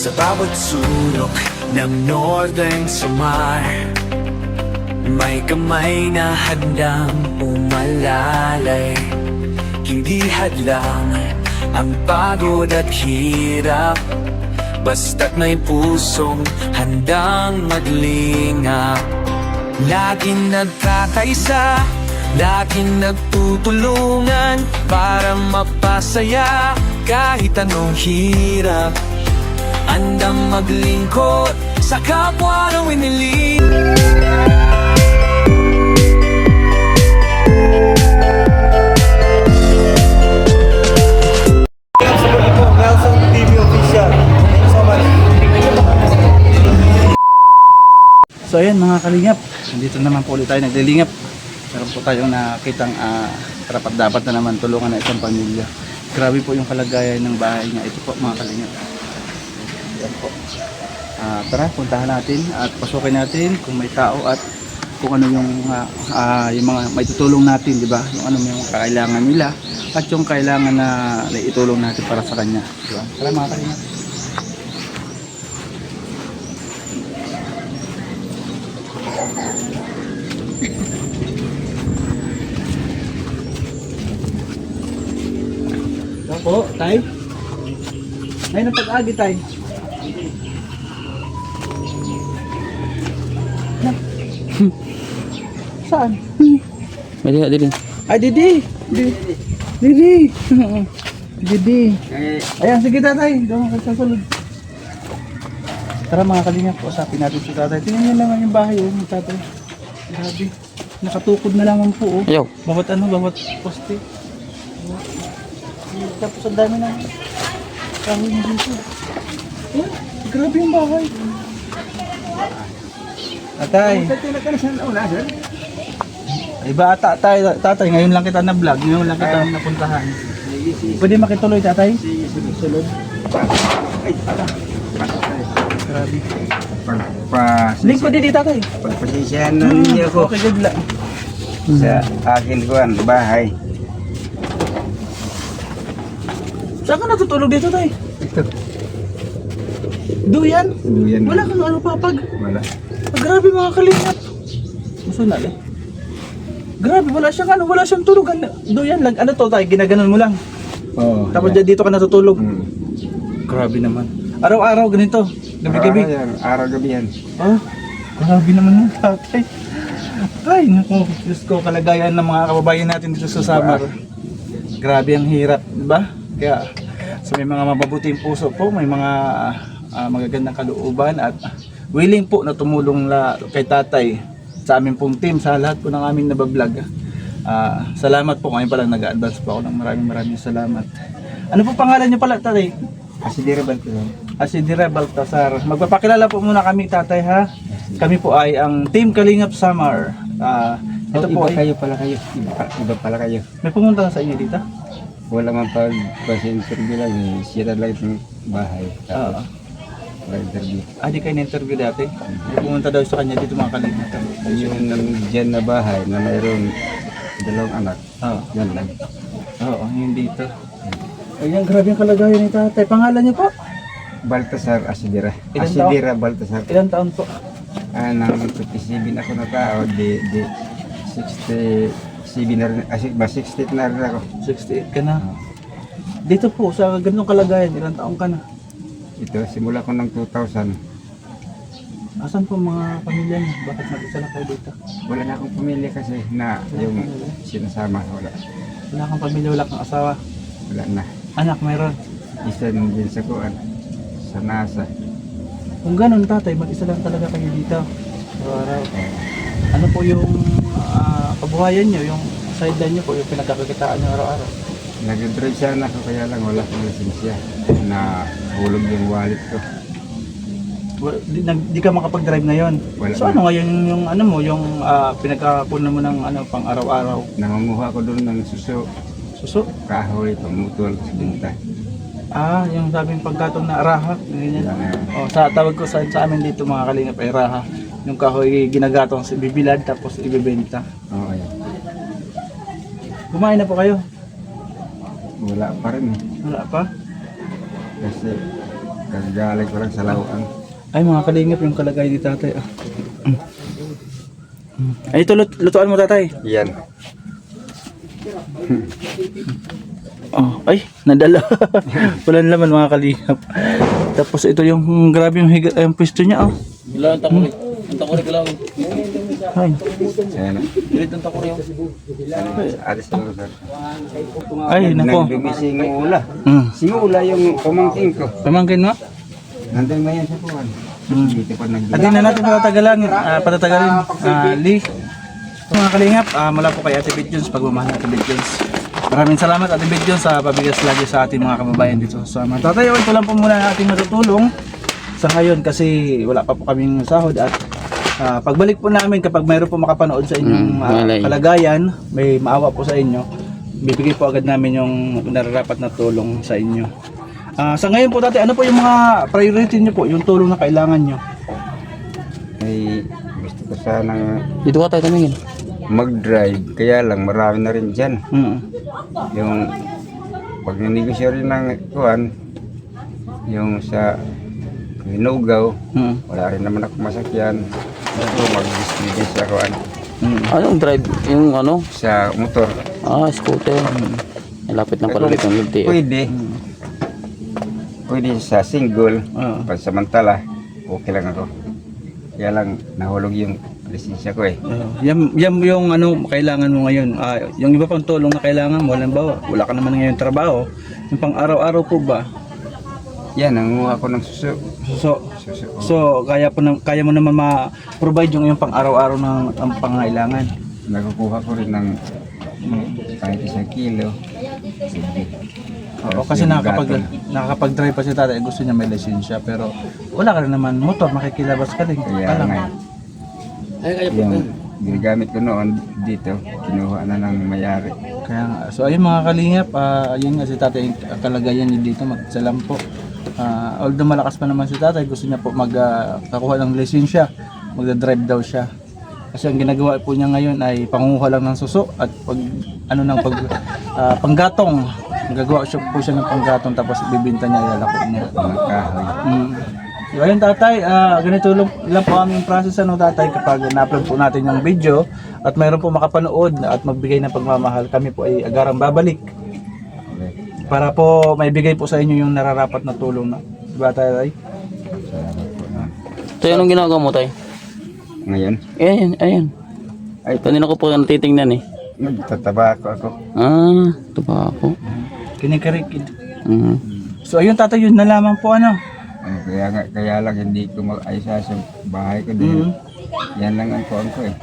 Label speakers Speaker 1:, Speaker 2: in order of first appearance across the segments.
Speaker 1: Sa bawat sulok ng Northern Samar, may kamay na handang umalalay. Hindi hadlang ang pagod at hirap, basta't may pusong handang maglingap. Laging nagkakaisa, laging nagtutulungan para mapasaya kahit anong hirap. Handang maglingkod sa kapwa ng winiling.
Speaker 2: Nelson TV Official. Thank you so much.
Speaker 3: So ayan mga kalingap, dito naman po ulit tayo naglilingap. Meron po tayong nakitang karapat dapat na naman tulungan na isang pamilya. Grabe po yung kalagayan ng bahay niya. Ito po mga kalingap. Ayan po. Tara, puntahan natin at pasukin natin kung may tao at kung ano yung mga may tutulong natin, di ba? Yung ano yung kailangan nila at yung kailangan na itulong natin para sa kanya, di ba? Tara mga kalingap. Po, tay. Ay, napag-agi, tay. Saan?
Speaker 4: Dili, dili.
Speaker 3: Ay, Didi. Didi. Didi. Ayan, sige tatay. Doon ka sa sulod. Tara mga kalingap, usapin natin si tatay. Tingnan niyo naman yung bahay ng tatay. Grabe. Nakatukod na lang po. Oh.
Speaker 4: Ayaw.
Speaker 3: Bawat poste. Tapos ang dami ng kahoy na dito. Oh, grabe yung bahay. Tatay. Ay ba tatay, ngayon lang kita na vlog, ngayon lang kita napuntahan. Pwede makituloy tatay? Sulod. Grabe. Lingkod din tatay.
Speaker 2: Pagpasisyahan na niyo ko
Speaker 3: Okay, good luck.
Speaker 2: sa akin ko ang bahay.
Speaker 3: Saan ka natutulog dito tay?
Speaker 2: Ito.
Speaker 3: Duyan?
Speaker 2: Duyan.
Speaker 3: Wala kang ano papag?
Speaker 2: Wala.
Speaker 3: Grabe mga kalingap. Masuna eh. Grabe, wala siyang tulugan. Duyan lang. Ano to tayo? Ginaganon mo lang.
Speaker 2: Oo.
Speaker 3: Tapos dito ka natutulog.
Speaker 2: Hmm.
Speaker 3: Grabe naman. Araw-araw ganito. Gabi-gabi.
Speaker 2: Araw-gabi yan.
Speaker 3: Oh, grabe naman yung tatay. Ay, naku. Diyos ko, kalagayan ng mga kababayan natin dito sa Samar. Grabe ang hirap, di ba? Kaya so may mga mababuting puso po, may mga magagandang kalooban at willing po na tumulong kay tatay sa aming pong team, sa lahat po ng aming nabablog. Salamat po, ngayon palang nag-advance po ako ng maraming salamat. Ano po pangalan niyo pala tatay?
Speaker 2: Asidira Baltasar.
Speaker 3: Asidira Baltasar. Magpapakilala po muna kami tatay ha. Kami po ay ang Team Kalingap Samar. Ito po
Speaker 2: iba
Speaker 3: ay,
Speaker 2: kayo pala kayo. Iba pala kayo.
Speaker 3: may pumunta sa inyo dito?
Speaker 2: Wala man pag-interview lang. Sira lang itong bahay.
Speaker 3: Oo.
Speaker 2: Interview.
Speaker 3: Di kayo na-interview dati? May pumunta daw sa kanya dito mga Kalingap.
Speaker 2: Yung dyan na bahay na mayroong dalawang anak.
Speaker 3: Oo.
Speaker 2: Yan lang.
Speaker 3: Oo, yung dito. Ayan, grabe yung kalagayan ni tatay. Pangalan niyo po?
Speaker 2: Baltasar Asidira.
Speaker 3: Ilan
Speaker 2: Asidira Baltasar.
Speaker 3: Ilang taon po?
Speaker 2: Nang 57 ako na tao, di 67 na rin, 68 na rin ako.
Speaker 3: 68 ka na. Dito po, sa ganitong kalagayan, ilang taon ka na?
Speaker 2: Ito, simula ko ng 2000.
Speaker 3: Asan po mga pamilya niyo? Bakit mag-isa lang kayo dito?
Speaker 2: Wala na akong pamilya kasi na yung sinasama. Wala.
Speaker 3: Wala kang pamilya, wala kang asawa.
Speaker 2: Wala na.
Speaker 3: Anak, mayroon.
Speaker 2: Isa din sa kuan. Sa NASA.
Speaker 3: Kung ganun tatay, mag-isa lang talaga kayo dito. Araw-araw. Ano po yung kabuhayan niyo, yung sideline niyo po, yung pinagkakakitaan niyo araw-araw?
Speaker 2: Nag-drive sana ako kaya lang wala akong lisensya. Na hulog yung wallet ko.
Speaker 3: Di ka makapag-drive ngayon.
Speaker 2: Wala
Speaker 3: So
Speaker 2: na.
Speaker 3: ano ngayon yung ano mo, yung pinagkakunan mo ng ano pang araw-araw?
Speaker 2: Nangunguha ko doon ng suso,
Speaker 3: Suso?
Speaker 2: kahoy, pamutol, binta.
Speaker 3: Yung sabing pagkatong na raha, ganyan. Sa tawag ko sa amin dito mga kalingap ay raha. Yung kahoy ginagatong sa bibilad tapos ibebenta.
Speaker 2: Oo, ayan.
Speaker 3: Kumain na po kayo?
Speaker 2: Wala pa rin eh.
Speaker 3: Wala pa?
Speaker 2: Kasi Kagaling ko lang sa lauan.
Speaker 3: Ay mga kalingap, yung kalagay ni tatay. Ay ito, lutuan mo tatay.
Speaker 2: Yan.
Speaker 3: Oh, ay, nadala. Walang laman mga kalingap. Tapos ito yung grabe yung higa, yung pwesto niya. Oh.
Speaker 4: Wala ang takuri. Ang takuri ko lang.
Speaker 3: Ay,
Speaker 2: Ayan.
Speaker 4: Pilit ang takuri.
Speaker 2: Alis na sir.
Speaker 3: ay nako.
Speaker 2: Nagdumi singula. Singula yung pamangking ko.
Speaker 3: Pamangkin mo?
Speaker 2: Nandun ba yan sa puwan? Dito pa nag-
Speaker 3: At di na natin patatagalin. Lee. Mga kalingap, mula po kay Ate Bidjons, pagmamahal ng Ate Bidjons. Maraming salamat Ate Bidjons sa pabigas lagi sa ating mga kababayan dito sa Samar. Tatay, ito lang po muna ang ating matutulong sa ngayon kasi wala pa po kaming sahod at pagbalik po namin kapag mayroon po makapanood sa inyong kalagayan, may maawa po sa inyo, bibigay po agad namin yung nararapat na tulong sa inyo. Sa ngayon po tatay, ano po yung mga priority niyo po, yung tulong na kailangan nyo?
Speaker 2: Ay, gusto ko sanang
Speaker 4: Dito ka tayo tumingin.
Speaker 2: mag-drive, kaya lang marami na rin dyan. Yung pag ninegosyo rin ng kuwan, yung sa Hinugaw, wala rin naman ako masakyan. Ito mag-distribute sa kuwan,
Speaker 4: Anong drive? Yung ano?
Speaker 2: sa motor.
Speaker 4: Scooter. Malapit lang pala dito ng LTO.
Speaker 2: Pwede sa single,
Speaker 3: Oo.
Speaker 2: pansamantala, okay lang ako. Kaya lang nahulog yung lisensya ko eh.
Speaker 3: Yan yung ano kailangan mo ngayon. Yung iba pang tulong na kailangan mo, halimbawa, wala ka naman ngayon trabaho, yung pang araw-araw po ba?
Speaker 2: Yan, nanguha ko ng suso.
Speaker 3: So kaya mo naman ma-provide yung pang araw-araw ng ang pangailangan.
Speaker 2: Nakukuha ko rin ng kahit 1 kilo.
Speaker 3: Oo, kasi nakakapag-drive pa si tatay, gusto niya may lisensya, pero wala ka rin naman motor, makikilabas ka din.
Speaker 2: Kaya nga, yung ginagamit ko noon dito, kinuha na ng mayari.
Speaker 3: Kaya nga, so ayun mga kalingap, ayun nga si tatay, kalagayan niya dito, magsalam po. Although malakas pa naman si tatay, gusto niya po magkakuha ng lisensya, magdadrive daw siya. Kasi ang ginagawa po niya ngayon ay panguha lang ng suso at panggatong. Gagawa po siya ng panggatong tapos ibibenta niya, ilalako niya.
Speaker 2: Mga kahoy.
Speaker 3: So ayun tatay, ganito lang po aming process tatay kapag na-upload po natin yung video at mayroon po makapanood at magbigay ng pagmamahal, kami po ay agarang babalik para po maibigay po sa inyo yung nararapat na tulong na. Diba tatay?
Speaker 2: Salamat po.
Speaker 4: Tayo, anong ginagawa mo tayo?
Speaker 2: Ngayon,
Speaker 4: Ayan.
Speaker 2: ay,
Speaker 4: Kanina ko po natitingnan eh.
Speaker 2: nagtataba ako.
Speaker 4: Ito pa ako.
Speaker 3: Kinikarikid.
Speaker 4: Mhm.
Speaker 3: So ayun tatay, yun na lamang po
Speaker 2: Kaya lang hindi ko mag-ayos sa bahay ko dahil yan lang ang kuwan ko eh.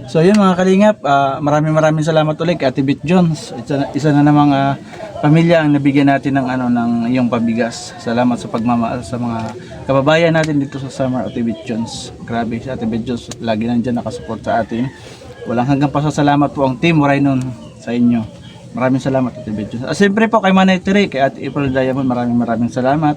Speaker 3: So yun mga kalingap, maraming salamat ulit kay Ate Bidjons. Isa na namang pamilya ang nabigyan natin ng iyong pabigas. Salamat sa pagmamahal sa mga kababayan natin dito sa Samar, Ate Bidjons. Grabe si Ate Bidjons, lagi nandiyan nakasupport sa atin. Walang hanggang pasasalamat po ang Team Raynon sa inyo. Maraming salamat Ate Bidjons. Siyempre po kay Manay Tere, kay Ate April Diamond, maraming salamat.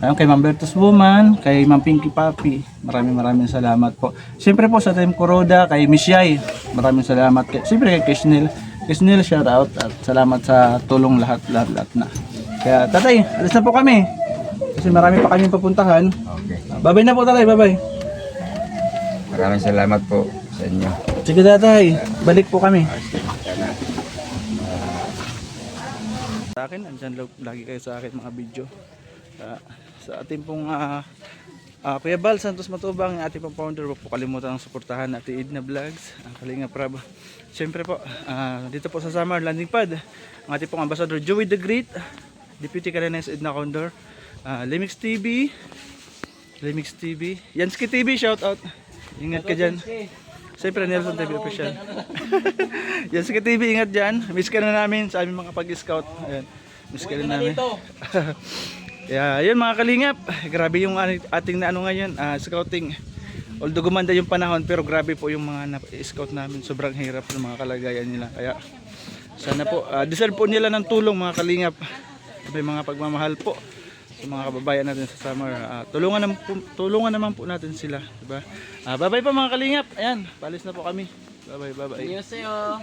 Speaker 3: Ayun, kay Ma'am Bertus Woman, kay Ma'am Pinky Papi, maraming salamat po. Siyempre po sa Team Kuroda, kay Miss Yai, maraming salamat. Siyempre kay Kisnel, shout out at salamat sa tulong lahat na. Kaya tatay, alis na po kami. Kasi marami pa kami papuntahan.
Speaker 2: Okay.
Speaker 3: Babay na po tatay, babay.
Speaker 2: Maraming salamat po sa inyo.
Speaker 3: Sige tatay, balik po kami. Sa akin, andyan lagi kayo sa akin mga video. Sa ating pong Kuya Bal Santos Matubang, ang ating pong founder, huwag po kalimutan ang suportahan natin Edna Vlogs, ang Kalinga Prab. Siyempre po, dito po sa Samar Landing Pad, ang ating pong Ambassador Joey the Great, Deputy Kalanes Edna Condor, Limix TV, Yansky TV, shout out. Ingat ka dyan. Siyempre Nelson TV official. Yansky TV, ingat dyan. Miss ka na namin sa aming mga pag-scout. Ayan, miss ka na namin. Kaya yun mga kalingap, grabe yung ating ngayon, scouting. Although gumanda yung panahon, pero grabe po yung mga scout namin, sobrang hirap ng mga kalagayan nila. Kaya sana po, deserve po nila ng tulong mga kalingap. May mga pagmamahal po sa mga kababayan natin sa Samar. Tulungan naman po natin sila, diba? Bye bye pa mga kalingap. Ayan, palis na po kami. Bye bye.
Speaker 4: Annyeonghaseyo.